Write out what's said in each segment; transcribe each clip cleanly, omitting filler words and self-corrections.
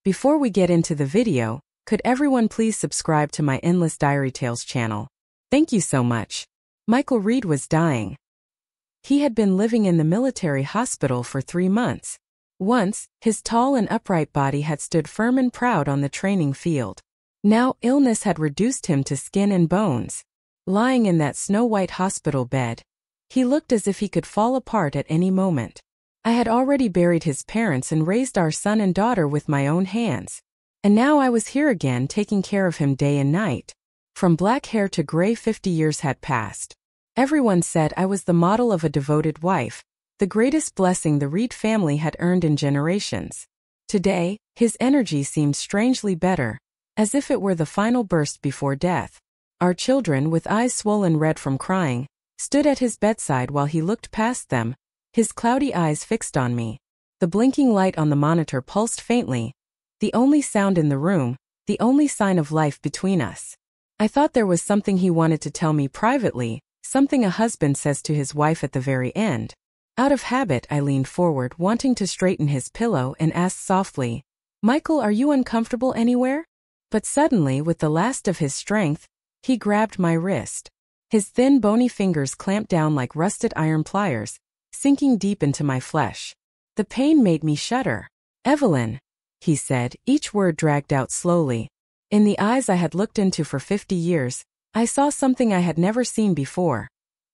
Before we get into the video, could everyone please subscribe to my Endless Diary Tales channel? Thank you so much. Michael Reed was dying. He had been living in the military hospital for 3 months. Once, his tall and upright body had stood firm and proud on the training field. Now, illness had reduced him to skin and bones. Lying in that snow-white hospital bed, he looked as if he could fall apart at any moment. I had already buried his parents and raised our son and daughter with my own hands. And now I was here again taking care of him day and night. From black hair to gray, 50 years had passed. Everyone said I was the model of a devoted wife, the greatest blessing the Reed family had earned in generations. Today, his energy seemed strangely better, as if it were the final burst before death. Our children, with eyes swollen red from crying, stood at his bedside while he looked past them, his cloudy eyes fixed on me. The blinking light on the monitor pulsed faintly, the only sound in the room, the only sign of life between us. I thought there was something he wanted to tell me privately, something a husband says to his wife at the very end. Out of habit, I leaned forward, wanting to straighten his pillow, and asked softly, "Michael, are you uncomfortable anywhere?" But suddenly, with the last of his strength, he grabbed my wrist. His thin, bony fingers clamped down like rusted iron pliers, sinking deep into my flesh. The pain made me shudder. "Evelyn," he said, each word dragged out slowly. In the eyes I had looked into for 50 years, I saw something I had never seen before.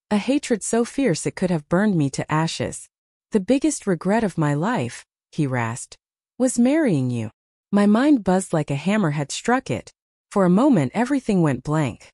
A hatred so fierce it could have burned me to ashes. "The biggest regret of my life," he rasped, "was marrying you." My mind buzzed like a hammer had struck it. For a moment everything went blank.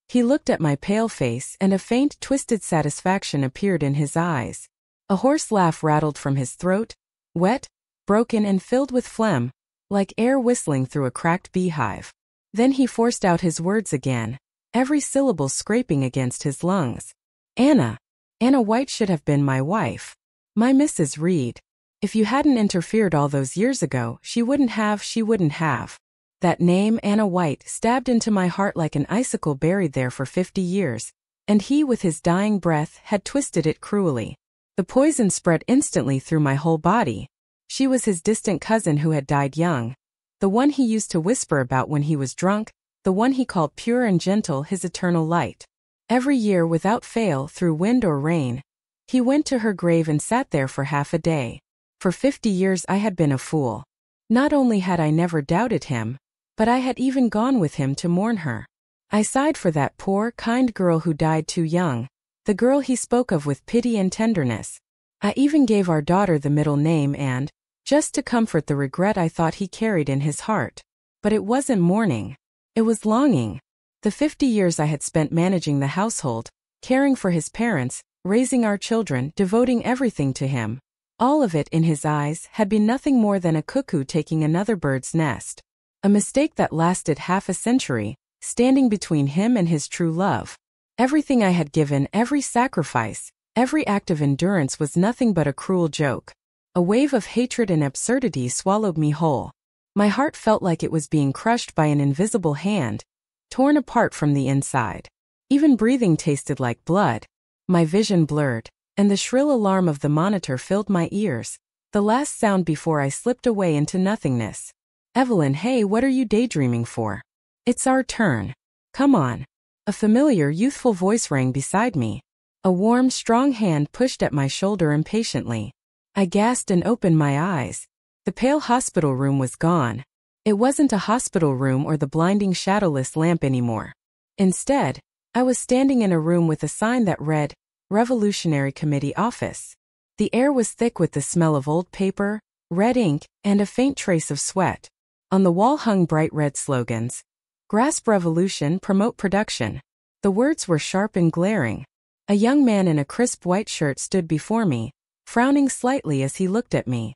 He looked at my pale face and a faint, twisted satisfaction appeared in his eyes. A hoarse laugh rattled from his throat, wet, broken and filled with phlegm, like air whistling through a cracked beehive. Then he forced out his words again, every syllable scraping against his lungs. Anna White should have been my wife. My Mrs. Reed. If you hadn't interfered all those years ago, she wouldn't have. That name, Anna White, stabbed into my heart like an icicle buried there for 50 years, and he, with his dying breath, had twisted it cruelly. The poison spread instantly through my whole body. She was his distant cousin who had died young, the one he used to whisper about when he was drunk, the one he called pure and gentle, his eternal light. Every year, without fail, through wind or rain, he went to her grave and sat there for half a day. For 50 years I had been a fool. Not only had I never doubted him, but I had even gone with him to mourn her. I sighed for that poor, kind girl who died too young, the girl he spoke of with pity and tenderness. I even gave our daughter the middle name and, just to comfort the regret I thought he carried in his heart. But it wasn't mourning. It was longing. The 50 years I had spent managing the household, caring for his parents, raising our children, devoting everything to him. All of it, in his eyes, had been nothing more than a cuckoo taking another bird's nest. A mistake that lasted half a century, standing between him and his true love. Everything I had given, every sacrifice, every act of endurance was nothing but a cruel joke. A wave of hatred and absurdity swallowed me whole. My heart felt like it was being crushed by an invisible hand, torn apart from the inside. Even breathing tasted like blood. My vision blurred, and the shrill alarm of the monitor filled my ears, the last sound before I slipped away into nothingness. "Evelyn, hey, what are you daydreaming for? It's our turn. Come on." A familiar, youthful voice rang beside me. A warm, strong hand pushed at my shoulder impatiently. I gasped and opened my eyes. The pale hospital room was gone. It wasn't a hospital room or the blinding shadowless lamp anymore. Instead, I was standing in a room with a sign that read, Revolutionary Committee Office. The air was thick with the smell of old paper, red ink, and a faint trace of sweat. On the wall hung bright red slogans. Grasp revolution, promote production. The words were sharp and glaring. A young man in a crisp white shirt stood before me, frowning slightly as he looked at me.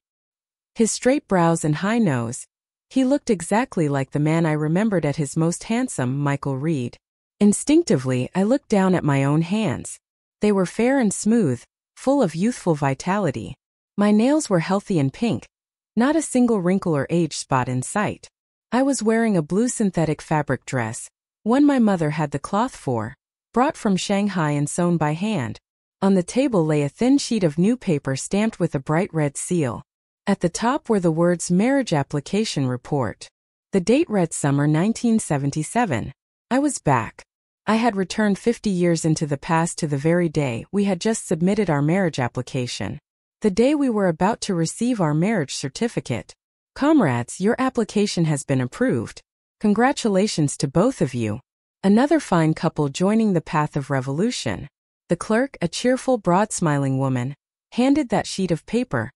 His straight brows and high nose. He looked exactly like the man I remembered at his most handsome, Michael Reed. Instinctively, I looked down at my own hands. They were fair and smooth, full of youthful vitality. My nails were healthy and pink. Not a single wrinkle or age spot in sight. I was wearing a blue synthetic fabric dress, one my mother had the cloth for, brought from Shanghai and sewn by hand. On the table lay a thin sheet of new paper stamped with a bright red seal. At the top were the words marriage application report. The date read summer 1977. I was back. I had returned 50 years into the past to the very day we had just submitted our marriage application. The day we were about to receive our marriage certificate. Comrades, your application has been approved. Congratulations to both of you. Another fine couple joining the path of revolution. The clerk, a cheerful, broad-smiling woman, handed that sheet of paper,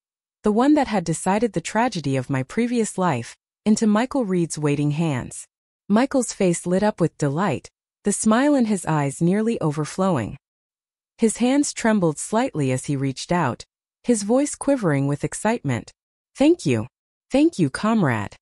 the one that had decided the tragedy of my previous life, into Michael Reed's waiting hands. Michael's face lit up with delight, the smile in his eyes nearly overflowing. His hands trembled slightly as he reached out, his voice quivering with excitement. Thank you, comrade.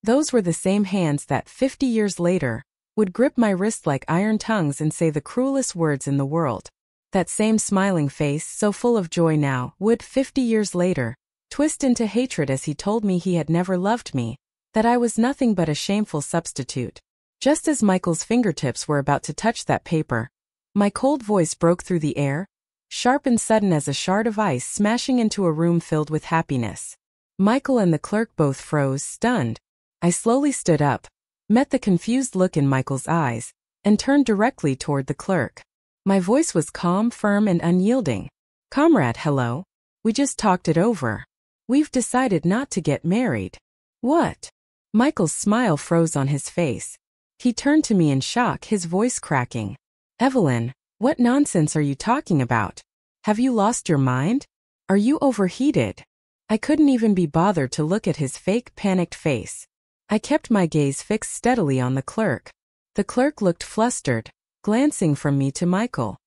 Those were the same hands that, 50 years later, would grip my wrist like iron tongues and say the cruelest words in the world. That same smiling face, so full of joy now, would, 50 years later, twist into hatred as he told me he had never loved me, that I was nothing but a shameful substitute. Just as Michael's fingertips were about to touch that paper, my cold voice broke through the air, sharp and sudden as a shard of ice smashing into a room filled with happiness. Michael and the clerk both froze, stunned. I slowly stood up, met the confused look in Michael's eyes, and turned directly toward the clerk. My voice was calm, firm, and unyielding. Comrade, hello. We just talked it over. We've decided not to get married. What? Michael's smile froze on his face. He turned to me in shock, his voice cracking. Evelyn, what nonsense are you talking about? Have you lost your mind? Are you overheated? I couldn't even be bothered to look at his fake, panicked face. I kept my gaze fixed steadily on the clerk. The clerk looked flustered, glancing from me to Michael.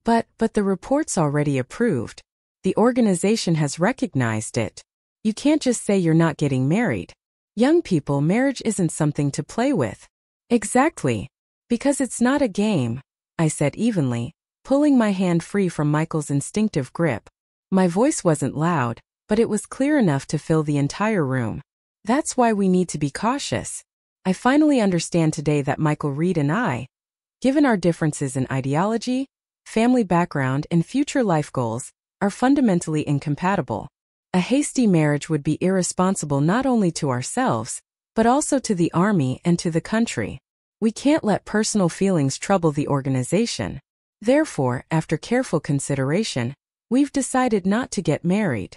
But the report's already approved. The organization has recognized it. You can't just say you're not getting married. Young people, marriage isn't something to play with. Exactly. Because it's not a game, I said evenly, pulling my hand free from Michael's instinctive grip. My voice wasn't loud, but it was clear enough to fill the entire room. That's why we need to be cautious. I finally understand today that Michael Reed and I, given our differences in ideology, family background, and future life goals, are fundamentally incompatible. A hasty marriage would be irresponsible not only to ourselves, but also to the army and to the country. We can't let personal feelings trouble the organization. Therefore, after careful consideration, we've decided not to get married.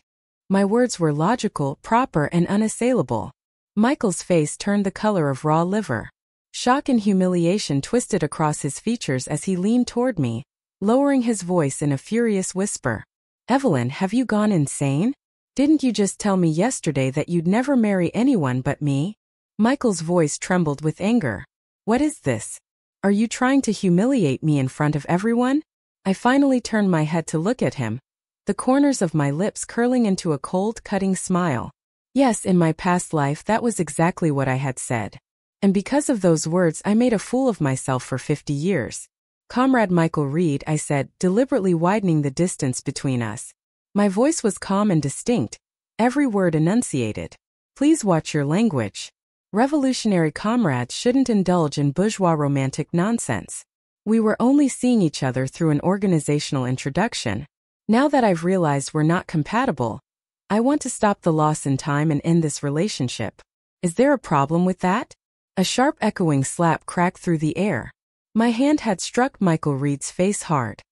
My words were logical, proper, and unassailable. Michael's face turned the color of raw liver. Shock and humiliation twisted across his features as he leaned toward me, lowering his voice in a furious whisper. Evelyn, have you gone insane? Didn't you just tell me yesterday that you'd never marry anyone but me? Michael's voice trembled with anger. What is this? Are you trying to humiliate me in front of everyone? I finally turned my head to look at him, the corners of my lips curling into a cold, cutting smile. Yes, in my past life that was exactly what I had said. And because of those words I made a fool of myself for 50 years. Comrade Michael Reed, I said, deliberately widening the distance between us. My voice was calm and distinct, every word enunciated. Please watch your language. Revolutionary comrades shouldn't indulge in bourgeois romantic nonsense. We were only seeing each other through an organizational introduction. Now that I've realized we're not compatible, I want to stop the loss in time and end this relationship. Is there a problem with that? A sharp echoing slap cracked through the air. My hand had struck Michael Reed's face hard.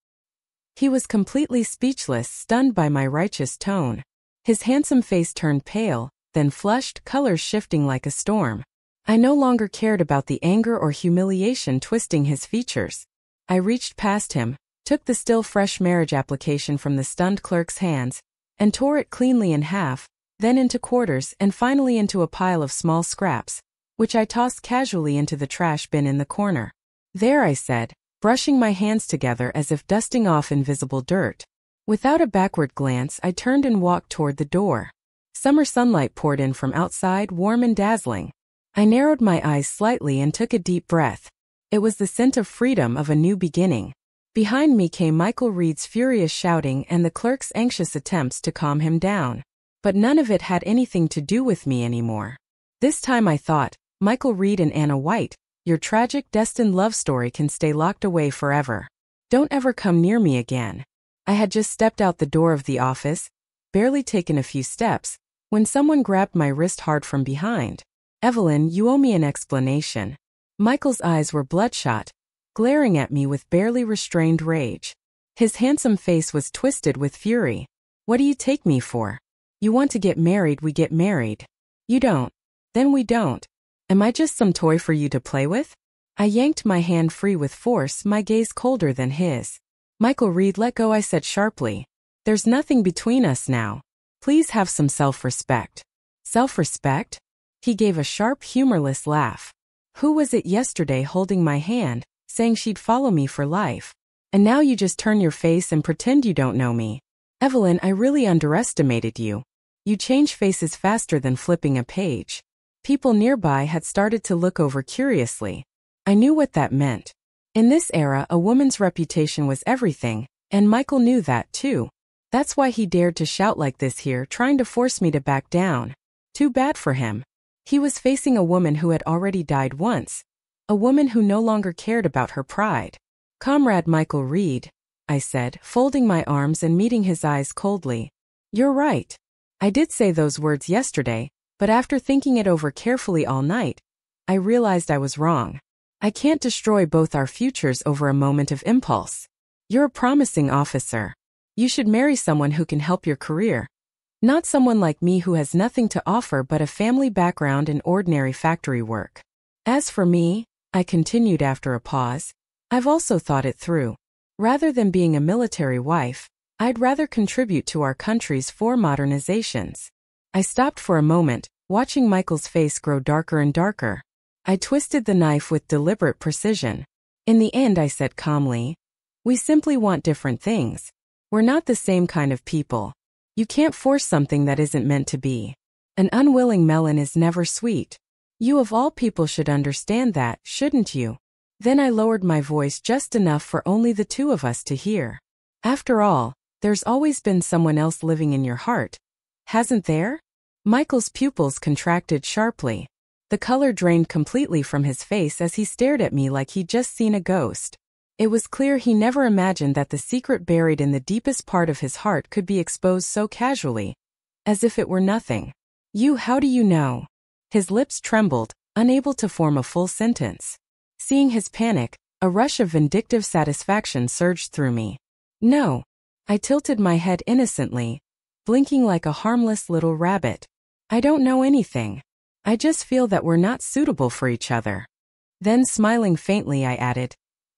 He was completely speechless, stunned by my righteous tone. His handsome face turned pale, then flushed, colors shifting like a storm. I no longer cared about the anger or humiliation twisting his features. I reached past him, took the still fresh marriage application from the stunned clerk's hands, and tore it cleanly in half, then into quarters and finally into a pile of small scraps, which I tossed casually into the trash bin in the corner. There, I said, brushing my hands together as if dusting off invisible dirt. Without a backward glance, I turned and walked toward the door. Summer sunlight poured in from outside, warm and dazzling. I narrowed my eyes slightly and took a deep breath. It was the scent of freedom, of a new beginning. Behind me came Michael Reed's furious shouting and the clerk's anxious attempts to calm him down. But none of it had anything to do with me anymore. This time I thought, Michael Reed and Anna White, your tragic, destined love story can stay locked away forever. Don't ever come near me again. I had just stepped out the door of the office, barely taken a few steps, when someone grabbed my wrist hard from behind. Evelyn, you owe me an explanation. Michael's eyes were bloodshot, glaring at me with barely restrained rage. His handsome face was twisted with fury. What do you take me for? You want to get married, we get married. You don't. Then we don't. Am I just some toy for you to play with? I yanked my hand free with force, my gaze colder than his. Michael Reed, let go, I said sharply. There's nothing between us now. Please have some self-respect. Self-respect? He gave a sharp, humorless laugh. Who was it yesterday holding my hand, saying she'd follow me for life? And now you just turn your face and pretend you don't know me. Evelyn, I really underestimated you. You change faces faster than flipping a page. People nearby had started to look over curiously. I knew what that meant. In this era, a woman's reputation was everything, and Michael knew that too. That's why he dared to shout like this here, trying to force me to back down. Too bad for him. He was facing a woman who had already died once. A woman who no longer cared about her pride. Comrade Michael Reed, I said, folding my arms and meeting his eyes coldly. You're right. I did say those words yesterday, but after thinking it over carefully all night, I realized I was wrong. I can't destroy both our futures over a moment of impulse. You're a promising officer. You should marry someone who can help your career. Not someone like me who has nothing to offer but a family background and ordinary factory work. As for me, I continued after a pause, I've also thought it through. Rather than being a military wife, I'd rather contribute to our country's 4 modernizations. I stopped for a moment, watching Michael's face grow darker and darker. I twisted the knife with deliberate precision. In the end, I said calmly, we simply want different things. We're not the same kind of people. You can't force something that isn't meant to be. An unwilling melon is never sweet. You of all people should understand that, shouldn't you? Then I lowered my voice just enough for only the two of us to hear. After all, there's always been someone else living in your heart. Hasn't there? Michael's pupils contracted sharply. The color drained completely from his face as he stared at me like he'd just seen a ghost. It was clear he never imagined that the secret buried in the deepest part of his heart could be exposed so casually, as if it were nothing. You, how do you know? His lips trembled, unable to form a full sentence. Seeing his panic, a rush of vindictive satisfaction surged through me. No. I tilted my head innocently, blinking like a harmless little rabbit. I don't know anything. I just feel that we're not suitable for each other. Then smiling faintly I added,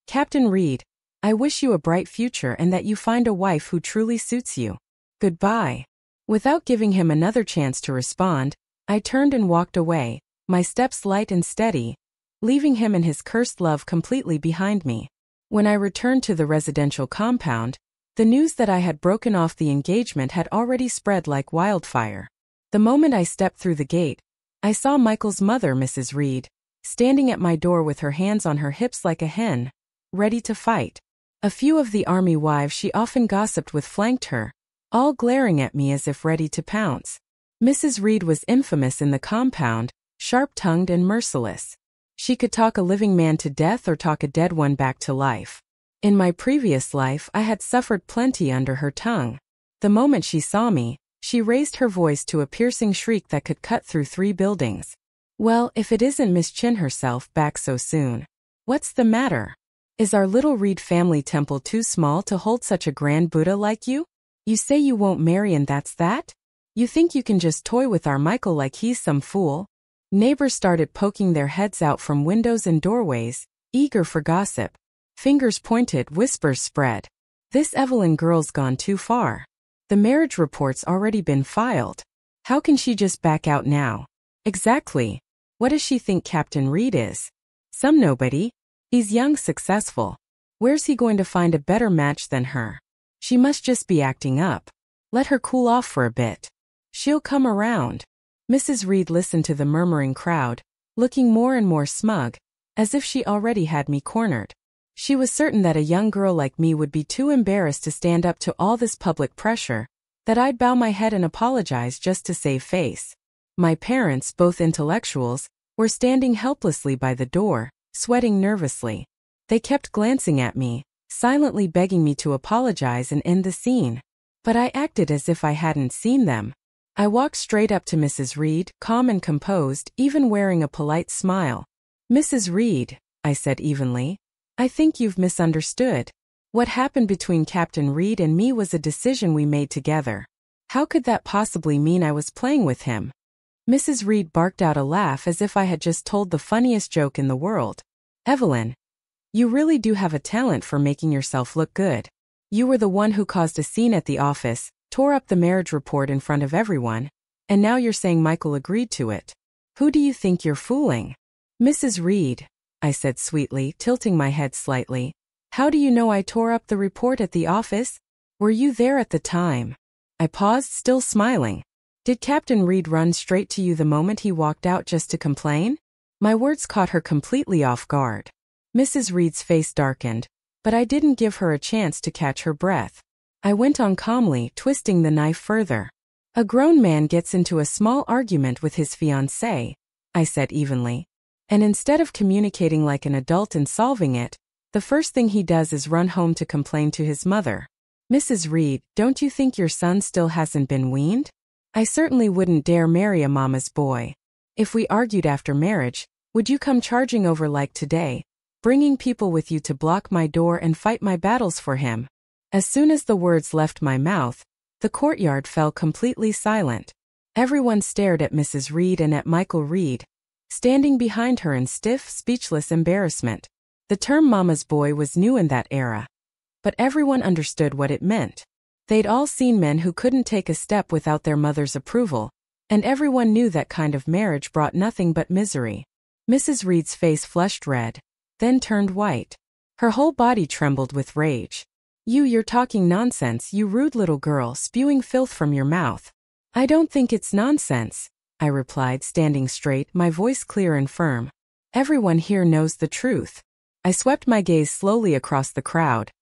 Captain Reed, I wish you a bright future and that you find a wife who truly suits you. Goodbye. Without giving him another chance to respond, I turned and walked away, my steps light and steady, leaving him and his cursed love completely behind me. When I returned to the residential compound, the news that I had broken off the engagement had already spread like wildfire. The moment I stepped through the gate, I saw Michael's mother, Mrs. Reed, standing at my door with her hands on her hips like a hen, ready to fight. A few of the army wives she often gossiped with flanked her, all glaring at me as if ready to pounce. Mrs. Reed was infamous in the compound, sharp-tongued and merciless. She could talk a living man to death or talk a dead one back to life. In my previous life, I had suffered plenty under her tongue. The moment she saw me, she raised her voice to a piercing shriek that could cut through 3 buildings. Well, if it isn't Miss Chin herself back so soon. What's the matter? Is our little Reed family temple too small to hold such a grand Buddha like you? You say you won't marry and that's that? You think you can just toy with our Michael like he's some fool? Neighbors started poking their heads out from windows and doorways, eager for gossip. Fingers pointed, whispers spread. This Evelyn girl's gone too far. The marriage report's already been filed. How can she just back out now? Exactly. What does she think Captain Reed is? Some nobody. He's young, successful. Where's he going to find a better match than her? She must just be acting up. Let her cool off for a bit. She'll come around. Mrs. Reed listened to the murmuring crowd, looking more and more smug, as if she already had me cornered. She was certain that a young girl like me would be too embarrassed to stand up to all this public pressure, that I'd bow my head and apologize just to save face. My parents, both intellectuals, were standing helplessly by the door, sweating nervously. They kept glancing at me, silently begging me to apologize and end the scene. But I acted as if I hadn't seen them. I walked straight up to Mrs. Reed, calm and composed, even wearing a polite smile. "Mrs. Reed," I said evenly, "I think you've misunderstood. What happened between Captain Reed and me was a decision we made together. How could that possibly mean I was playing with him?" Mrs. Reed barked out a laugh as if I had just told the funniest joke in the world. "Evelyn, you really do have a talent for making yourself look good. You were the one who caused a scene at the office, tore up the marriage report in front of everyone, and now you're saying Michael agreed to it. Who do you think you're fooling?" "Mrs. Reed," I said sweetly, tilting my head slightly, "how do you know I tore up the report at the office? Were you there at the time?" I paused, still smiling. "Did Captain Reed run straight to you the moment he walked out just to complain?" My words caught her completely off guard. Mrs. Reed's face darkened, but I didn't give her a chance to catch her breath. I went on calmly, twisting the knife further. "A grown man gets into a small argument with his fiancée," I said evenly, "and instead of communicating like an adult and solving it, the first thing he does is run home to complain to his mother. Mrs. Reed, don't you think your son still hasn't been weaned? I certainly wouldn't dare marry a mama's boy. If we argued after marriage, would you come charging over like today, bringing people with you to block my door and fight my battles for him?" As soon as the words left my mouth, the courtyard fell completely silent. Everyone stared at Mrs. Reed and at Michael Reed, standing behind her in stiff, speechless embarrassment. The term mama's boy was new in that era, but everyone understood what it meant. They'd all seen men who couldn't take a step without their mother's approval, and everyone knew that kind of marriage brought nothing but misery. Mrs. Reed's face flushed red, then turned white. Her whole body trembled with rage. You're talking nonsense, you rude little girl, spewing filth from your mouth." "I don't think it's nonsense," I replied, standing straight, my voice clear and firm. "Everyone here knows the truth." I swept my gaze slowly across the crowd.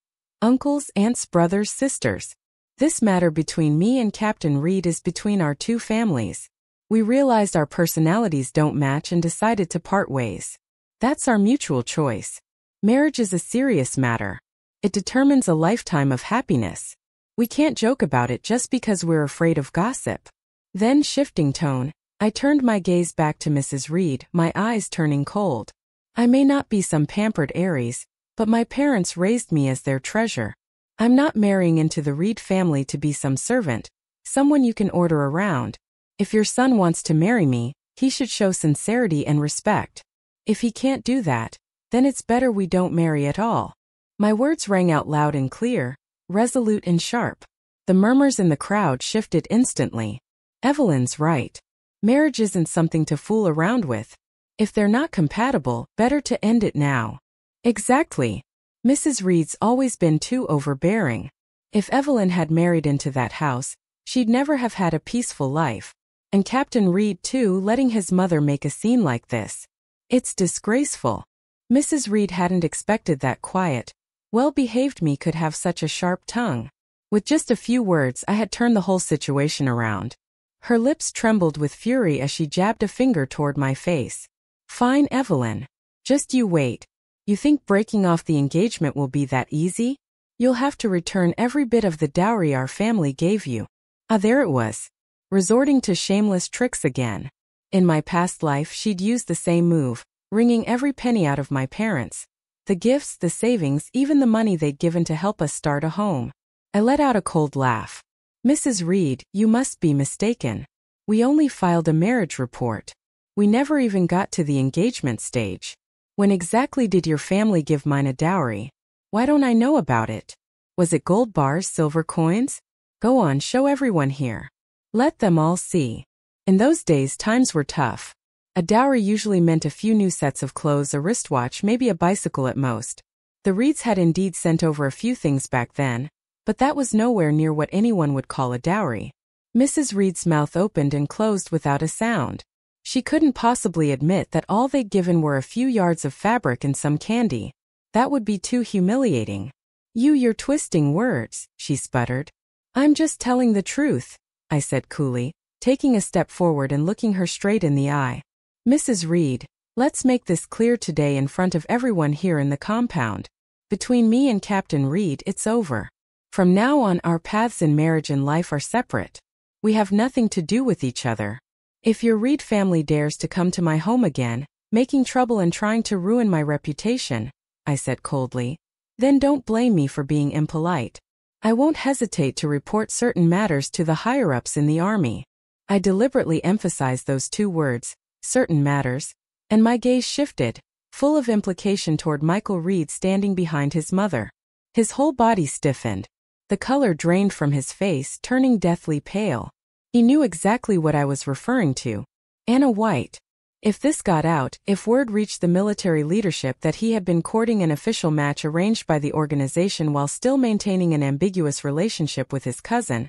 "Uncles, aunts, brothers, sisters. This matter between me and Captain Reed is between our two families. We realized our personalities don't match and decided to part ways. That's our mutual choice. Marriage is a serious matter. It determines a lifetime of happiness. We can't joke about it just because we're afraid of gossip." Then, shifting tone, I turned my gaze back to Mrs. Reed, my eyes turning cold. "I may not be some pampered Aries, but my parents raised me as their treasure. I'm not marrying into the Reed family to be some servant, someone you can order around. If your son wants to marry me, he should show sincerity and respect. If he can't do that, then it's better we don't marry at all." My words rang out loud and clear, resolute and sharp. The murmurs in the crowd shifted instantly. Evelyn's right. Marriage isn't something to fool around with. If they're not compatible, better to end it now. Exactly. Mrs. Reed's always been too overbearing. If Evelyn had married into that house, she'd never have had a peaceful life. And Captain Reed too, letting his mother make a scene like this. It's disgraceful. Mrs. Reed hadn't expected that quiet, well-behaved me could have such a sharp tongue. With just a few words I had turned the whole situation around. Her lips trembled with fury as she jabbed a finger toward my face. "Fine, Evelyn. Just you wait. You think breaking off the engagement will be that easy? You'll have to return every bit of the dowry our family gave you." Ah, there it was. Resorting to shameless tricks again. In my past life she'd used the same move, wringing every penny out of my parents. The gifts, the savings, even the money they'd given to help us start a home. I let out a cold laugh. "Mrs. Reed, you must be mistaken. We only filed a marriage report. We never even got to the engagement stage. When exactly did your family give mine a dowry? Why don't I know about it? Was it gold bars, silver coins? Go on, show everyone here. Let them all see." In those days times were tough. A dowry usually meant a few new sets of clothes, a wristwatch, maybe a bicycle at most. The Reeds had indeed sent over a few things back then, but that was nowhere near what anyone would call a dowry. Mrs. Reed's mouth opened and closed without a sound. She couldn't possibly admit that all they'd given were a few yards of fabric and some candy. That would be too humiliating. You're twisting words," she sputtered. "I'm just telling the truth," I said coolly, taking a step forward and looking her straight in the eye. "Mrs. Reed, let's make this clear today in front of everyone here in the compound. Between me and Captain Reed, it's over. From now on, our paths in marriage and life are separate. We have nothing to do with each other. If your Reed family dares to come to my home again, making trouble and trying to ruin my reputation," I said coldly, "then don't blame me for being impolite. I won't hesitate to report certain matters to the higher-ups in the army." I deliberately emphasized those two words, certain matters, and my gaze shifted, full of implication toward Michael Reed standing behind his mother. His whole body stiffened. The color drained from his face, turning deathly pale. He knew exactly what I was referring to. Anna White. If this got out, if word reached the military leadership that he had been courting an official match arranged by the organization while still maintaining an ambiguous relationship with his cousin,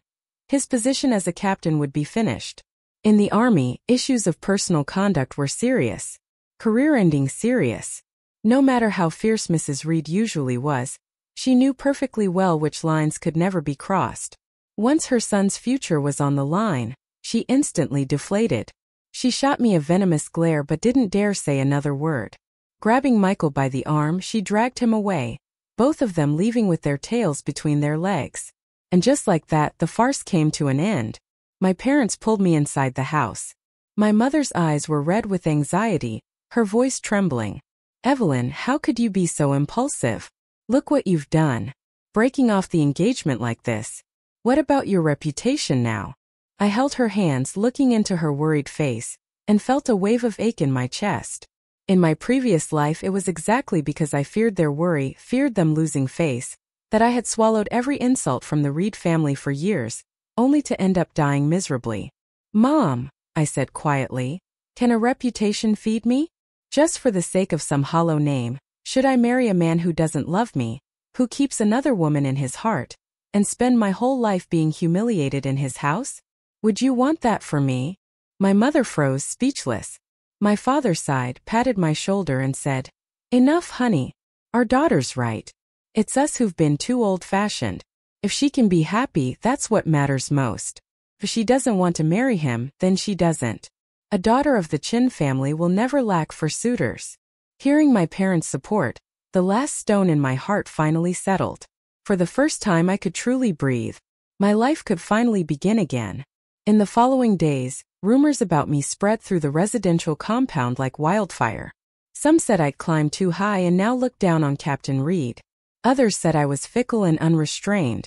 his position as a captain would be finished. In the army, issues of personal conduct were serious. Career-ending serious. No matter how fierce Mrs. Reed usually was, she knew perfectly well which lines could never be crossed. Once her son's future was on the line, she instantly deflated. She shot me a venomous glare but didn't dare say another word. Grabbing Michael by the arm, she dragged him away, both of them leaving with their tails between their legs. And just like that, the farce came to an end. My parents pulled me inside the house. My mother's eyes were red with anxiety, her voice trembling. "Evelyn, how could you be so impulsive? Look what you've done. Breaking off the engagement like this. What about your reputation now?" I held her hands, looking into her worried face, and felt a wave of ache in my chest. In my previous life, it was exactly because I feared their worry, feared them losing face, that I had swallowed every insult from the Reed family for years, only to end up dying miserably. "Mom," I said quietly, "can a reputation feed me? Just for the sake of some hollow name, should I marry a man who doesn't love me, who keeps another woman in his heart, and spend my whole life being humiliated in his house? Would you want that for me?" My mother froze, speechless. My father sighed, patted my shoulder and said, "Enough, honey. Our daughter's right. It's us who've been too old-fashioned. If she can be happy, that's what matters most. If she doesn't want to marry him, then she doesn't. A daughter of the Chin family will never lack for suitors." Hearing my parents' support, the last stone in my heart finally settled. For the first time I could truly breathe. My life could finally begin again. In the following days, rumors about me spread through the residential compound like wildfire. Some said I'd climbed too high and now looked down on Captain Reed. Others said I was fickle and unrestrained.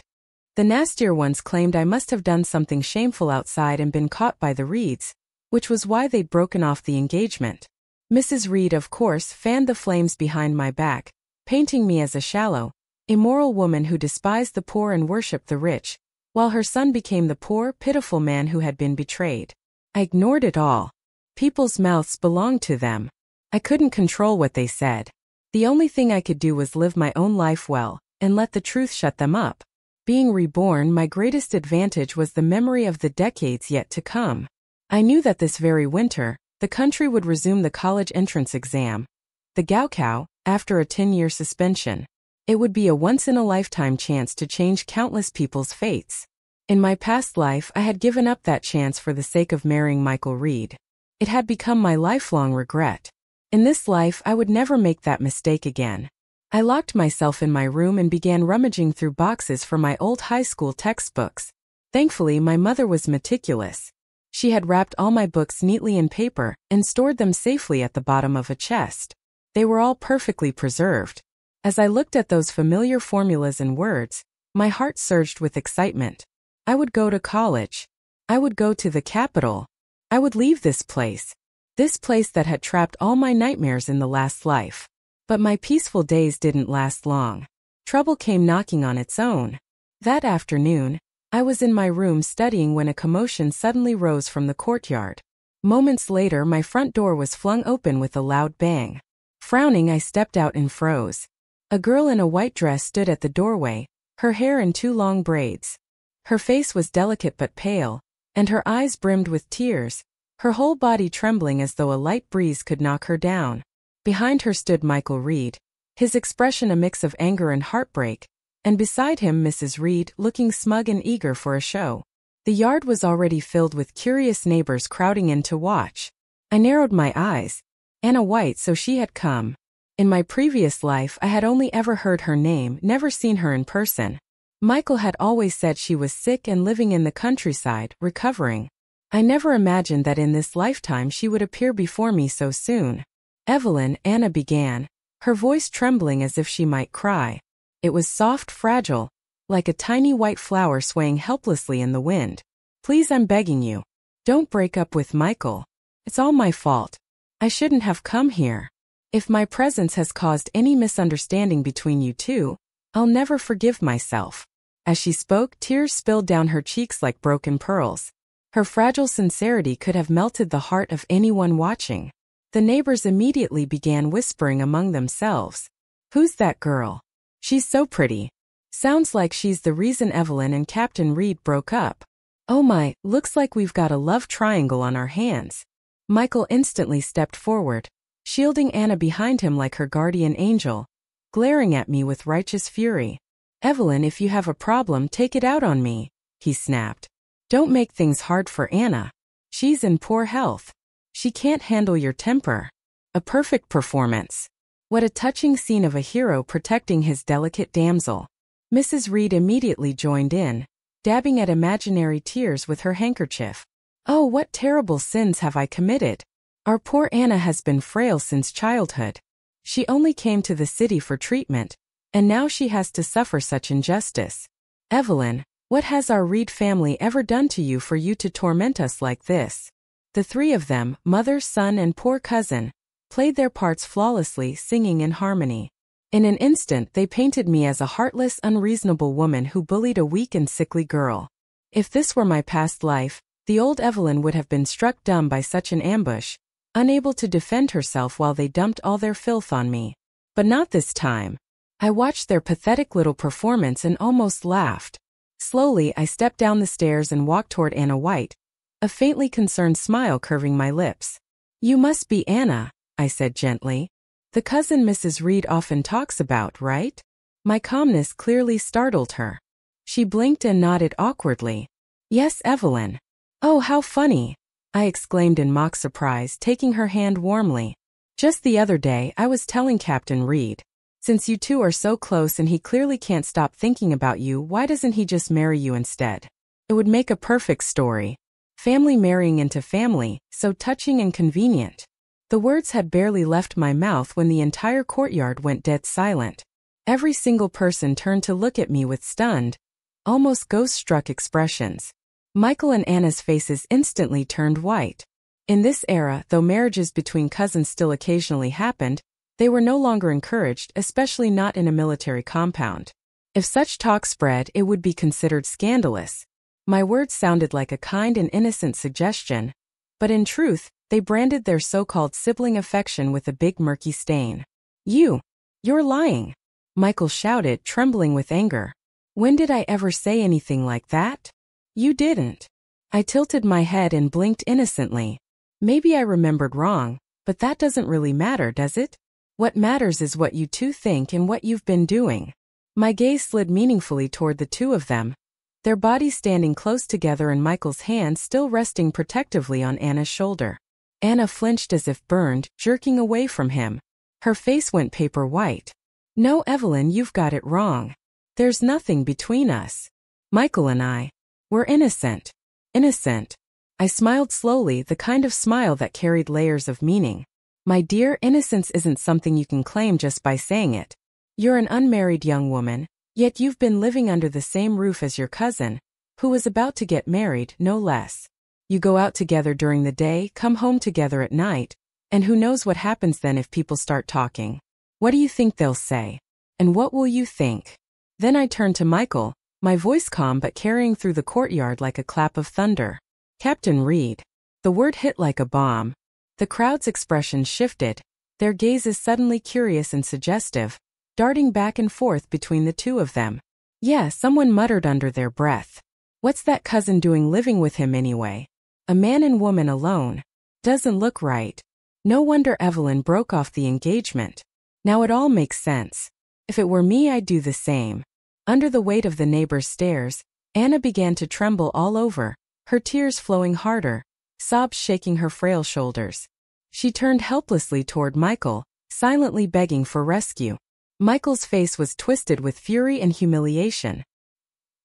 The nastier ones claimed I must have done something shameful outside and been caught by the Reeds, which was why they'd broken off the engagement. Mrs. Reed, of course, fanned the flames behind my back, painting me as a shallow, immoral woman who despised the poor and worshipped the rich, while her son became the poor, pitiful man who had been betrayed. I ignored it all. People's mouths belonged to them. I couldn't control what they said. The only thing I could do was live my own life well, and let the truth shut them up. Being reborn, my greatest advantage was the memory of the decades yet to come. I knew that this very winter, the country would resume the college entrance exam, the Gaokao, after a 10-year suspension. It would be a once-in-a-lifetime chance to change countless people's fates. In my past life, I had given up that chance for the sake of marrying Michael Reed. It had become my lifelong regret. In this life, I would never make that mistake again. I locked myself in my room and began rummaging through boxes for my old high school textbooks. Thankfully, my mother was meticulous. She had wrapped all my books neatly in paper and stored them safely at the bottom of a chest. They were all perfectly preserved. As I looked at those familiar formulas and words, my heart surged with excitement. I would go to college. I would go to the capital. I would leave this place that had trapped all my nightmares in the last life. But my peaceful days didn't last long. Trouble came knocking on its own. That afternoon, I was in my room studying when a commotion suddenly rose from the courtyard. Moments later, my front door was flung open with a loud bang. Frowning, I stepped out and froze. A girl in a white dress stood at the doorway, her hair in 2 long braids. Her face was delicate but pale, and her eyes brimmed with tears, her whole body trembling as though a light breeze could knock her down. Behind her stood Michael Reed, his expression a mix of anger and heartbreak, and beside him Mrs. Reed, looking smug and eager for a show. The yard was already filled with curious neighbors crowding in to watch. I narrowed my eyes. Anna White, so she had come. In my previous life, I had only ever heard her name, never seen her in person. Michael had always said she was sick and living in the countryside, recovering. I never imagined that in this lifetime she would appear before me so soon. Evelyn, Anna began, her voice trembling as if she might cry. It was soft, fragile, like a tiny white flower swaying helplessly in the wind. Please, I'm begging you. Don't break up with Michael. It's all my fault. I shouldn't have come here. If my presence has caused any misunderstanding between you two, I'll never forgive myself. As she spoke, tears spilled down her cheeks like broken pearls. Her fragile sincerity could have melted the heart of anyone watching. The neighbors immediately began whispering among themselves. Who's that girl? She's so pretty. Sounds like she's the reason Evelyn and Captain Reed broke up. Oh my, looks like we've got a love triangle on our hands. Michael instantly stepped forward, shielding Anna behind him like her guardian angel, glaring at me with righteous fury. Evelyn, if you have a problem, take it out on me, he snapped. Don't make things hard for Anna. She's in poor health. She can't handle your temper. A perfect performance. What a touching scene of a hero protecting his delicate damsel. Mrs. Reed immediately joined in, dabbing at imaginary tears with her handkerchief. Oh, what terrible sins have I committed? Our poor Anna has been frail since childhood. She only came to the city for treatment, and now she has to suffer such injustice. Evelyn, what has our Reed family ever done to you for you to torment us like this? The three of them, mother, son, and poor cousin, played their parts flawlessly, singing in harmony. In an instant they painted me as a heartless, unreasonable woman who bullied a weak and sickly girl. If this were my past life, the old Evelyn would have been struck dumb by such an ambush, unable to defend herself while they dumped all their filth on me. But not this time. I watched their pathetic little performance and almost laughed. Slowly I stepped down the stairs and walked toward Anna White, a faintly concerned smile curving my lips. You must be Anna, I said gently. The cousin Mrs. Reed often talks about, right? My calmness clearly startled her. She blinked and nodded awkwardly. Yes, Evelyn. Oh, how funny, I exclaimed in mock surprise, taking her hand warmly. Just the other day I was telling Captain Reed, since you two are so close and he clearly can't stop thinking about you, why doesn't he just marry you instead? It would make a perfect story. Family marrying into family, so touching and convenient. The words had barely left my mouth when the entire courtyard went dead silent. Every single person turned to look at me with stunned, almost ghost-struck expressions. Michael and Anna's faces instantly turned white. In this era, though marriages between cousins still occasionally happened, they were no longer encouraged, especially not in a military compound. If such talk spread, it would be considered scandalous. My words sounded like a kind and innocent suggestion, but in truth, they branded their so-called sibling affection with a big murky stain. You're lying, Michael shouted, trembling with anger. When did I ever say anything like that? You didn't. I tilted my head and blinked innocently. Maybe I remembered wrong, but that doesn't really matter, does it? What matters is what you two think and what you've been doing. My gaze slid meaningfully toward the two of them, their bodies standing close together and Michael's hand still resting protectively on Anna's shoulder. Anna flinched as if burned, jerking away from him. Her face went paper white. No, Evelyn, you've got it wrong. There's nothing between us. Michael and I, we're innocent. Innocent. I smiled slowly, the kind of smile that carried layers of meaning. My dear, innocence isn't something you can claim just by saying it. You're an unmarried young woman, yet you've been living under the same roof as your cousin, who was about to get married, no less. You go out together during the day, come home together at night, and who knows what happens then if people start talking. What do you think they'll say? And what will you think? Then I turned to Michael, my voice calm but carrying through the courtyard like a clap of thunder. Captain Reed. The word hit like a bomb. The crowd's expressions shifted, their gazes suddenly curious and suggestive, darting back and forth between the two of them. Yeah, someone muttered under their breath. What's that cousin doing living with him anyway? A man and woman alone. Doesn't look right. No wonder Evelyn broke off the engagement. Now it all makes sense. If it were me, I'd do the same. Under the weight of the neighbor's stares, Anna began to tremble all over, her tears flowing harder, sobs shaking her frail shoulders. She turned helplessly toward Michael, silently begging for rescue. Michael's face was twisted with fury and humiliation.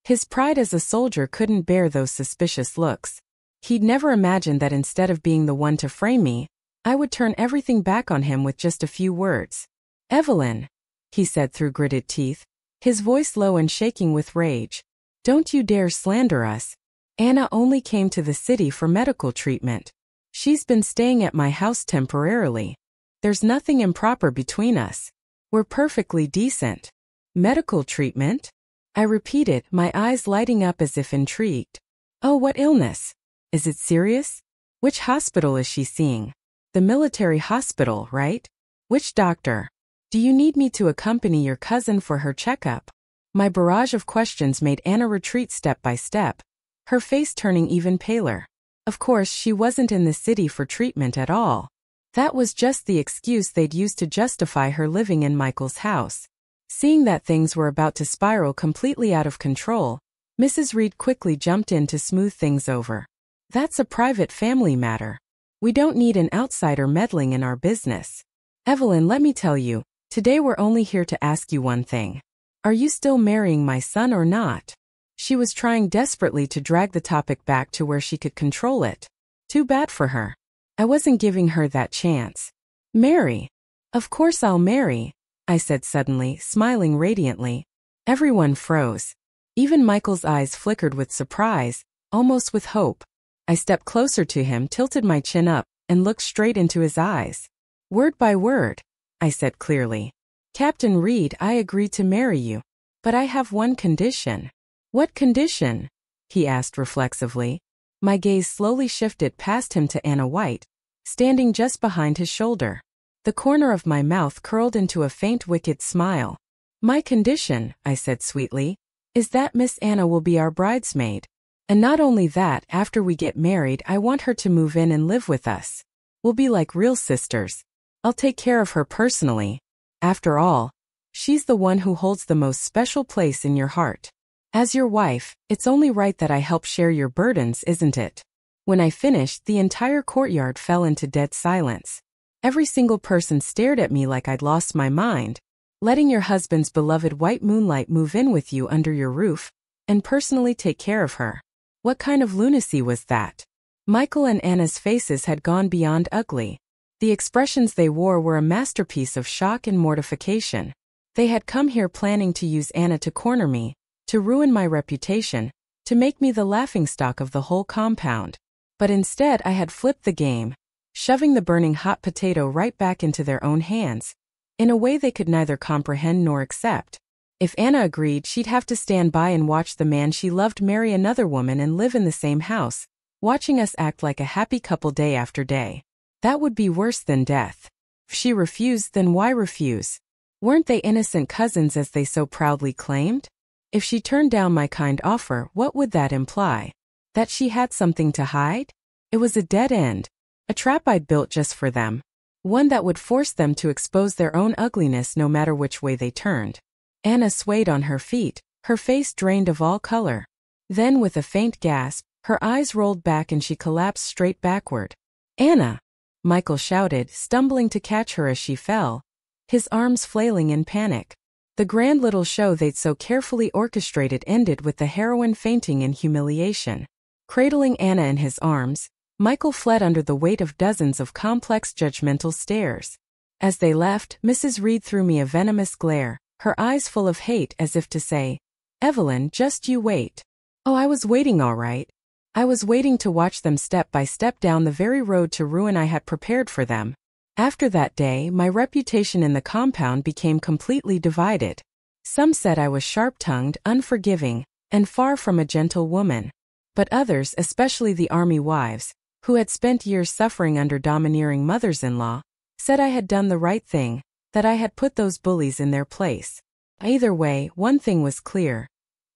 His pride as a soldier couldn't bear those suspicious looks. He'd never imagined that instead of being the one to frame me, I would turn everything back on him with just a few words. "Evelyn," he said through gritted teeth, his voice low and shaking with rage. "Don't you dare slander us. Anna only came to the city for medical treatment. She's been staying at my house temporarily. There's nothing improper between us. We're perfectly decent." "Medical treatment?" I repeated, my eyes lighting up as if intrigued. "Oh, what illness? Is it serious? Which hospital is she seeing? The military hospital, right? Which doctor? Do you need me to accompany your cousin for her checkup?" My barrage of questions made Anna retreat step by step, her face turning even paler. Of course, she wasn't in the city for treatment at all. That was just the excuse they'd used to justify her living in Michael's house. Seeing that things were about to spiral completely out of control, Mrs. Reed quickly jumped in to smooth things over. "That's a private family matter. We don't need an outsider meddling in our business. Evelyn, let me tell you, today we're only here to ask you one thing. Are you still marrying my son or not?" She was trying desperately to drag the topic back to where she could control it. Too bad for her. I wasn't giving her that chance. "Marry? Of course I'll marry," I said suddenly, smiling radiantly. Everyone froze. Even Michael's eyes flickered with surprise, almost with hope. I stepped closer to him, tilted my chin up, and looked straight into his eyes. "Word by word," I said clearly. "Captain Reed, I agree to marry you. But I have one condition." "What condition?" he asked reflexively. My gaze slowly shifted past him to Anna White, standing just behind his shoulder. The corner of my mouth curled into a faint wicked smile. "My condition," I said sweetly, "is that Miss Anna will be our bridesmaid. And not only that, after we get married, I want her to move in and live with us. We'll be like real sisters. I'll take care of her personally. After all, she's the one who holds the most special place in your heart. As your wife, it's only right that I help share your burdens, isn't it?" When I finished, the entire courtyard fell into dead silence. Every single person stared at me like I'd lost my mind. "Letting your husband's beloved white moonlight move in with you under your roof, and personally take care of her. What kind of lunacy was that?" Michael and Anna's faces had gone beyond ugly. The expressions they wore were a masterpiece of shock and mortification. They had come here planning to use Anna to corner me, to ruin my reputation, to make me the laughingstock of the whole compound. But instead I had flipped the game, shoving the burning hot potato right back into their own hands, in a way they could neither comprehend nor accept. If Anna agreed, she'd have to stand by and watch the man she loved marry another woman and live in the same house, watching us act like a happy couple day after day. That would be worse than death. If she refused, then why refuse? Weren't they innocent cousins as they so proudly claimed? If she turned down my kind offer, what would that imply? That she had something to hide? It was a dead end. A trap I'd built just for them. One that would force them to expose their own ugliness no matter which way they turned. Anna swayed on her feet, her face drained of all color. Then with a faint gasp, her eyes rolled back and she collapsed straight backward. "Anna!" Michael shouted, stumbling to catch her as she fell, his arms flailing in panic. The grand little show they'd so carefully orchestrated ended with the heroine fainting in humiliation. Cradling Anna in his arms, Michael fled under the weight of dozens of complex judgmental stares. As they left, Mrs. Reed threw me a venomous glare, her eyes full of hate as if to say, "Evelyn, just you wait." Oh, I was waiting all right. I was waiting to watch them step by step down the very road to ruin I had prepared for them. After that day, my reputation in the compound became completely divided. Some said I was sharp-tongued, unforgiving, and far from a gentle woman. But others, especially the army wives, who had spent years suffering under domineering mothers-in-law, said I had done the right thing, that I had put those bullies in their place. Either way, one thing was clear.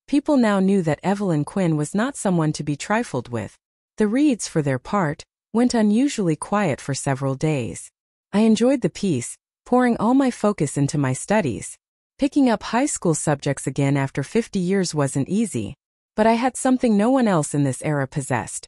People now knew that Evelyn Quinn was not someone to be trifled with. The Reeds, for their part, went unusually quiet for several days. I enjoyed the peace, pouring all my focus into my studies. Picking up high school subjects again after 50 years wasn't easy, but I had something no one else in this era possessed.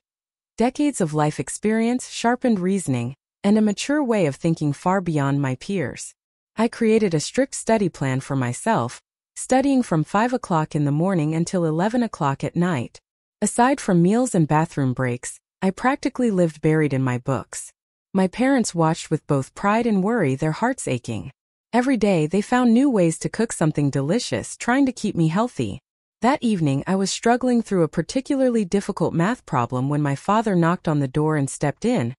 Decades of life experience, sharpened reasoning, and a mature way of thinking far beyond my peers. I created a strict study plan for myself, studying from 5 o'clock in the morning until 11 o'clock at night. Aside from meals and bathroom breaks, I practically lived buried in my books. My parents watched with both pride and worry, their hearts aching. Every day they found new ways to cook something delicious, trying to keep me healthy. That evening I was struggling through a particularly difficult math problem when my father knocked on the door and stepped in,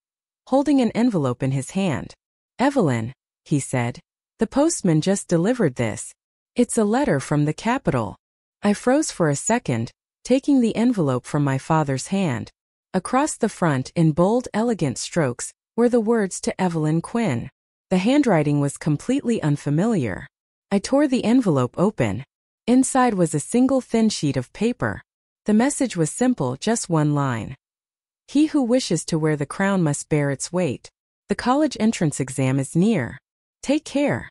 holding an envelope in his hand. "Evelyn," he said, "the postman just delivered this. It's a letter from the capital." I froze for a second, taking the envelope from my father's hand. Across the front, in bold, elegant strokes, were the words "to Evelyn Quinn." The handwriting was completely unfamiliar. I tore the envelope open. Inside was a single thin sheet of paper. The message was simple, just one line. "He who wishes to wear the crown must bear its weight. The college entrance exam is near. Take care."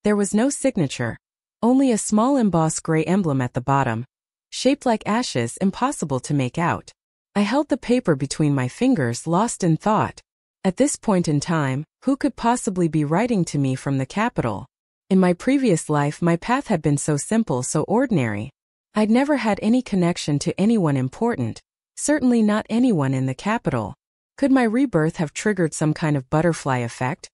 There was no signature, only a small embossed gray emblem at the bottom, shaped like ashes, impossible to make out. I held the paper between my fingers, lost in thought. At this point in time, who could possibly be writing to me from the capital? In my previous life, my path had been so simple, so ordinary. I'd never had any connection to anyone important, certainly not anyone in the capital. Could my rebirth have triggered some kind of butterfly effect,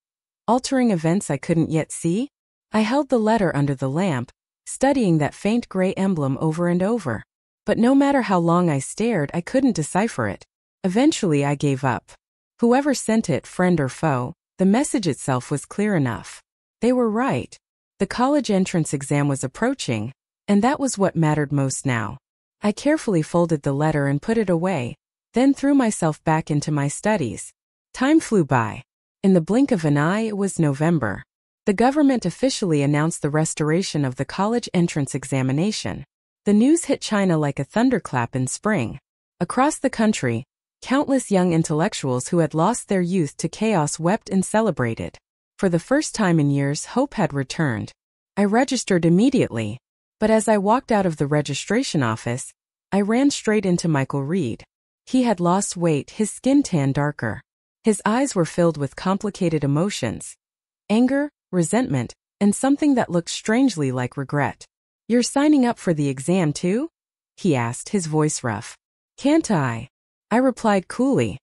altering events I couldn't yet see? I held the letter under the lamp, studying that faint gray emblem over and over. But no matter how long I stared, I couldn't decipher it. Eventually I gave up. Whoever sent it, friend or foe, the message itself was clear enough. They were right. The college entrance exam was approaching, and that was what mattered most now. I carefully folded the letter and put it away, then threw myself back into my studies. Time flew by. In the blink of an eye, it was November. The government officially announced the restoration of the college entrance examination. The news hit China like a thunderclap in spring. Across the country, countless young intellectuals who had lost their youth to chaos wept and celebrated. For the first time in years, hope had returned. I registered immediately. But as I walked out of the registration office, I ran straight into Michael Reed. He had lost weight, his skin tanned darker. His eyes were filled with complicated emotions: anger, resentment, and something that looked strangely like regret. "You're signing up for the exam too?" he asked, his voice rough. "Can't I?" I replied coolly.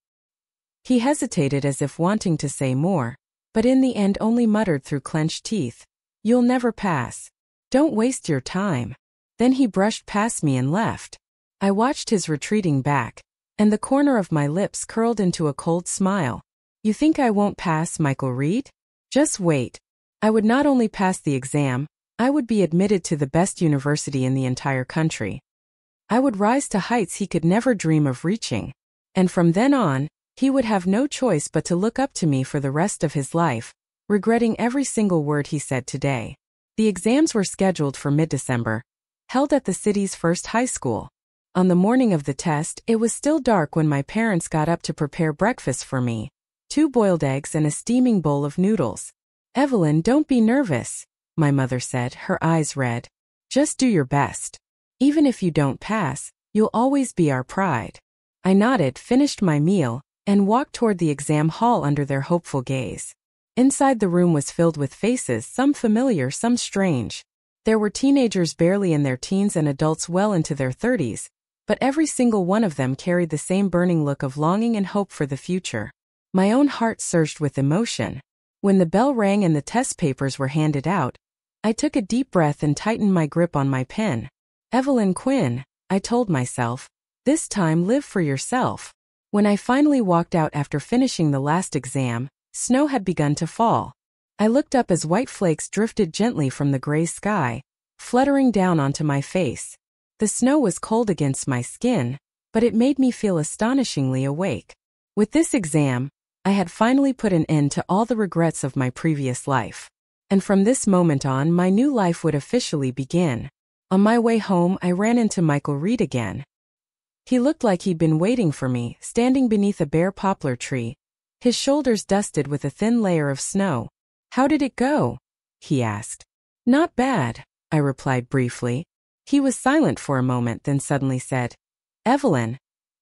He hesitated as if wanting to say more, but in the end only muttered through clenched teeth, "You'll never pass. Don't waste your time." Then he brushed past me and left. I watched his retreating back, and the corner of my lips curled into a cold smile. "You think I won't pass, Michael Reed? Just wait. I would not only pass the exam, I would be admitted to the best university in the entire country. I would rise to heights he could never dream of reaching. And from then on, he would have no choice but to look up to me for the rest of his life, regretting every single word he said today." The exams were scheduled for mid-December, held at the city's first high school. On the morning of the test, it was still dark when my parents got up to prepare breakfast for me: 2 boiled eggs and a steaming bowl of noodles. "Evelyn, don't be nervous," my mother said, her eyes red. "Just do your best. Even if you don't pass, you'll always be our pride." I nodded, finished my meal, and walked toward the exam hall under their hopeful gaze. Inside, the room was filled with faces, some familiar, some strange. There were teenagers barely in their teens and adults well into their 30s, but every single one of them carried the same burning look of longing and hope for the future. My own heart surged with emotion. When the bell rang and the test papers were handed out, I took a deep breath and tightened my grip on my pen. "Evelyn Quinn," I told myself, "this time live for yourself." When I finally walked out after finishing the last exam, snow had begun to fall. I looked up as white flakes drifted gently from the gray sky, fluttering down onto my face. The snow was cold against my skin, but it made me feel astonishingly awake. With this exam, I had finally put an end to all the regrets of my previous life. And from this moment on, my new life would officially begin. On my way home, I ran into Michael Reed again. He looked like he'd been waiting for me, standing beneath a bare poplar tree, his shoulders dusted with a thin layer of snow. "How did it go?" he asked. "Not bad," I replied briefly. He was silent for a moment, then suddenly said, "Evelyn,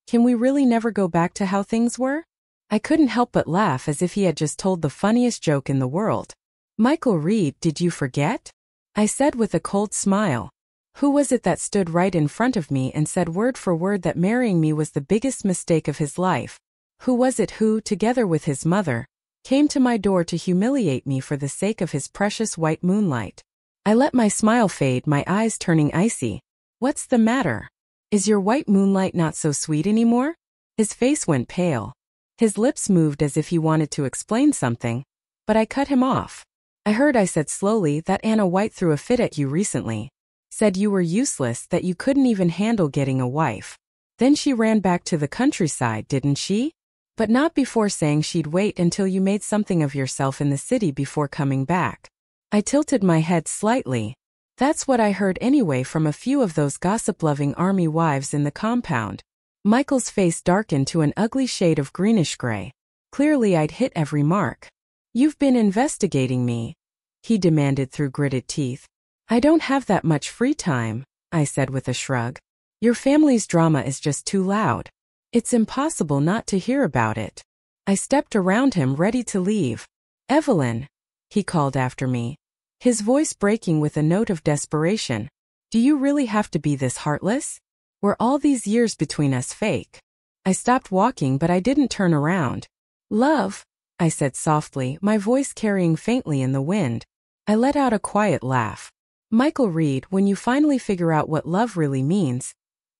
can we really never go back to how things were?" I couldn't help but laugh, as if he had just told the funniest joke in the world. "Michael Reed, did you forget?" I said with a cold smile. Who was it that stood right in front of me and said word for word that marrying me was the biggest mistake of his life? Who was it who, together with his mother, came to my door to humiliate me for the sake of his precious white moonlight? I let my smile fade, my eyes turning icy. What's the matter? Is your white moonlight not so sweet anymore? His face went pale. His lips moved as if he wanted to explain something, but I cut him off. I said slowly, that Anna White threw a fit at you recently. Said you were useless, that you couldn't even handle getting a wife. Then she ran back to the countryside, didn't she? But not before saying she'd wait until you made something of yourself in the city before coming back. I tilted my head slightly. That's what I heard anyway from a few of those gossip-loving army wives in the compound. Michael's face darkened to an ugly shade of greenish-gray. Clearly I'd hit every mark. You've been investigating me, he demanded through gritted teeth. I don't have that much free time, I said with a shrug. Your family's drama is just too loud. It's impossible not to hear about it. I stepped around him, ready to leave. Evelyn, he called after me, his voice breaking with a note of desperation. Do you really have to be this heartless? Were all these years between us fake? I stopped walking, but I didn't turn around. Love, I said softly, my voice carrying faintly in the wind. I let out a quiet laugh. Michael Reed, when you finally figure out what love really means,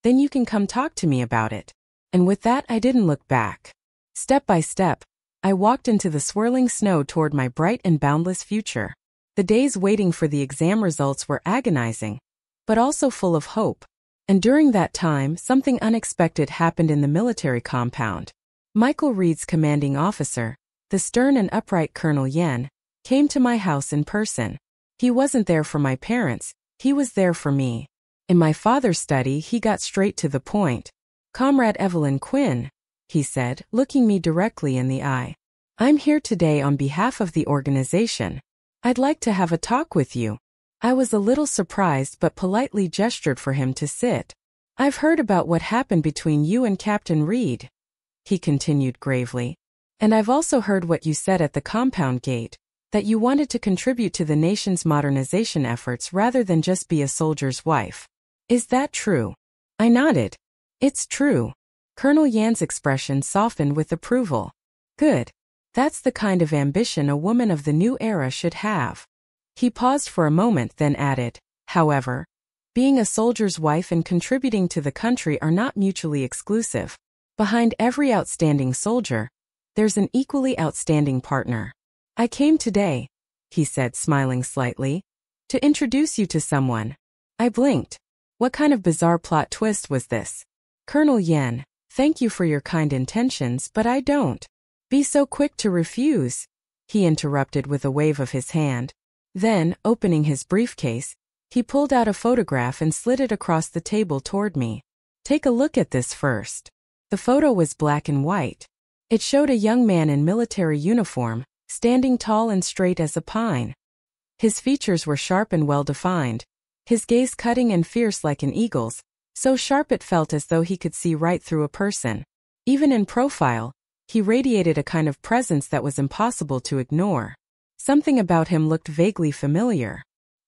then you can come talk to me about it. And with that, I didn't look back. Step by step, I walked into the swirling snow toward my bright and boundless future. The days waiting for the exam results were agonizing, but also full of hope. And during that time, something unexpected happened in the military compound. Michael Reed's commanding officer, the stern and upright Colonel Yen, came to my house in person. He wasn't there for my parents, he was there for me. In my father's study, he got straight to the point. Comrade Evelyn Quinn, he said, looking me directly in the eye. I'm here today on behalf of the organization. I'd like to have a talk with you. I was a little surprised but politely gestured for him to sit. I've heard about what happened between you and Captain Reed, he continued gravely. And I've also heard what you said at the compound gate, that you wanted to contribute to the nation's modernization efforts rather than just be a soldier's wife. Is that true? I nodded. It's true. Colonel Yan's expression softened with approval. Good. That's the kind of ambition a woman of the new era should have. He paused for a moment, then added, however, being a soldier's wife and contributing to the country are not mutually exclusive. Behind every outstanding soldier, there's an equally outstanding partner. I came today, he said, smiling slightly, to introduce you to someone. I blinked. What kind of bizarre plot twist was this? Colonel Yen, thank you for your kind intentions, but I don't. Be so quick to refuse, he interrupted with a wave of his hand. Then, opening his briefcase, he pulled out a photograph and slid it across the table toward me. Take a look at this first. The photo was black and white. It showed a young man in military uniform, standing tall and straight as a pine. His features were sharp and well-defined, his gaze cutting and fierce like an eagle's, so sharp it felt as though he could see right through a person. Even in profile, he radiated a kind of presence that was impossible to ignore. Something about him looked vaguely familiar.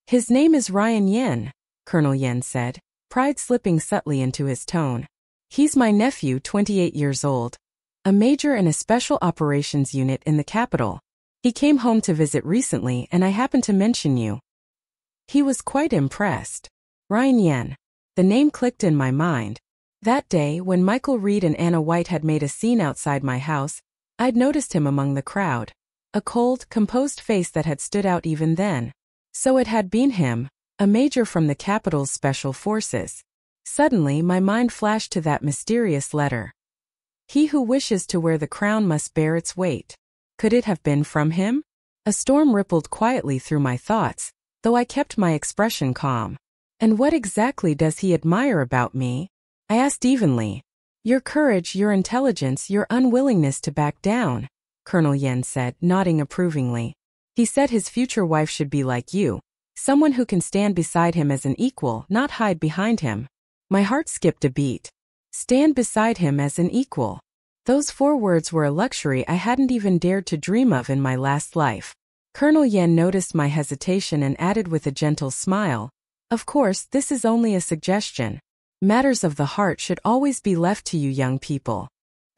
His name is Ryan Yen, Colonel Yen said, pride slipping subtly into his tone. He's my nephew, 28 years old, a major in a special operations unit in the capital. He came home to visit recently and I happened to mention you. He was quite impressed. Ryan Yen. The name clicked in my mind. That day, when Michael Reed and Anna White had made a scene outside my house, I'd noticed him among the crowd. A cold, composed face that had stood out even then. So it had been him, a major from the capital's special forces. Suddenly, my mind flashed to that mysterious letter. He who wishes to wear the crown must bear its weight. Could it have been from him? A storm rippled quietly through my thoughts, though I kept my expression calm. And what exactly does he admire about me? I asked evenly. Your courage, your intelligence, your unwillingness to back down, Colonel Yen said, nodding approvingly. He said his future wife should be like you, someone who can stand beside him as an equal, not hide behind him. My heart skipped a beat. Stand beside him as an equal. Those 4 words were a luxury I hadn't even dared to dream of in my last life. Colonel Yen noticed my hesitation and added with a gentle smile, "Of course, this is only a suggestion. Matters of the heart should always be left to you young people.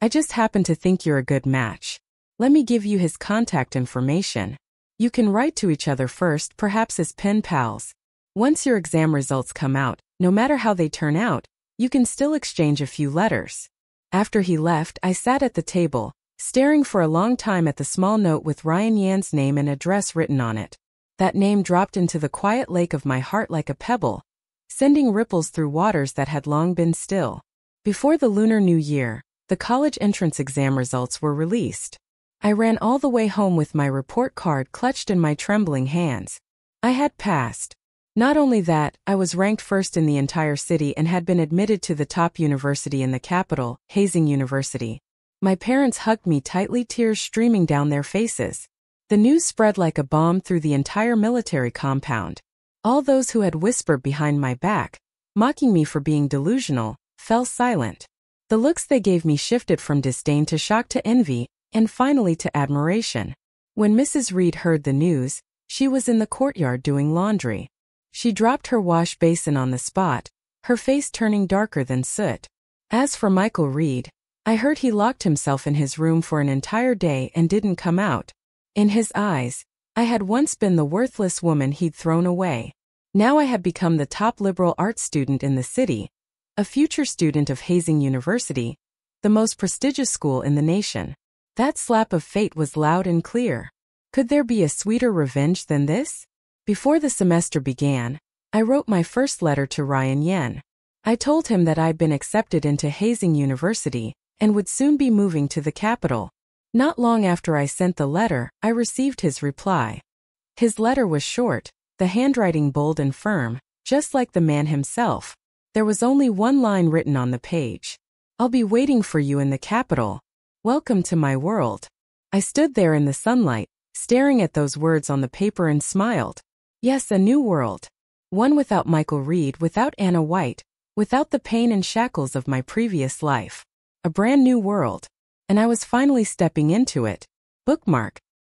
I just happen to think you're a good match. Let me give you his contact information. You can write to each other first, perhaps as pen pals. Once your exam results come out, no matter how they turn out, you can still exchange a few letters." After he left, I sat at the table, staring for a long time at the small note with Ryan Yan's name and address written on it. That name dropped into the quiet lake of my heart like a pebble, sending ripples through waters that had long been still. Before the Lunar New Year, the college entrance exam results were released. I ran all the way home with my report card clutched in my trembling hands. I had passed. Not only that, I was ranked first in the entire city and had been admitted to the top university in the capital, Hazing University. My parents hugged me tightly, tears streaming down their faces. The news spread like a bomb through the entire military compound. All those who had whispered behind my back, mocking me for being delusional, fell silent. The looks they gave me shifted from disdain to shock to envy, and finally to admiration. When Mrs. Reed heard the news, she was in the courtyard doing laundry. She dropped her wash basin on the spot, her face turning darker than soot. As for Michael Reed, I heard he locked himself in his room for an entire day and didn't come out. In his eyes, I had once been the worthless woman he'd thrown away. Now I had become the top liberal arts student in the city, a future student of Hazing University, the most prestigious school in the nation. That slap of fate was loud and clear. Could there be a sweeter revenge than this? Before the semester began, I wrote my first letter to Ryan Yen. I told him that I'd been accepted into Hazing University and would soon be moving to the capital. Not long after I sent the letter, I received his reply. His letter was short, the handwriting bold and firm, just like the man himself. There was only one line written on the page. "I'll be waiting for you in the capital. Welcome to my world." I stood there in the sunlight, staring at those words on the paper and smiled. Yes, a new world. One without Michael Reed, without Anna White, without the pain and shackles of my previous life. A brand new world. And I was finally stepping into it. Bookmark.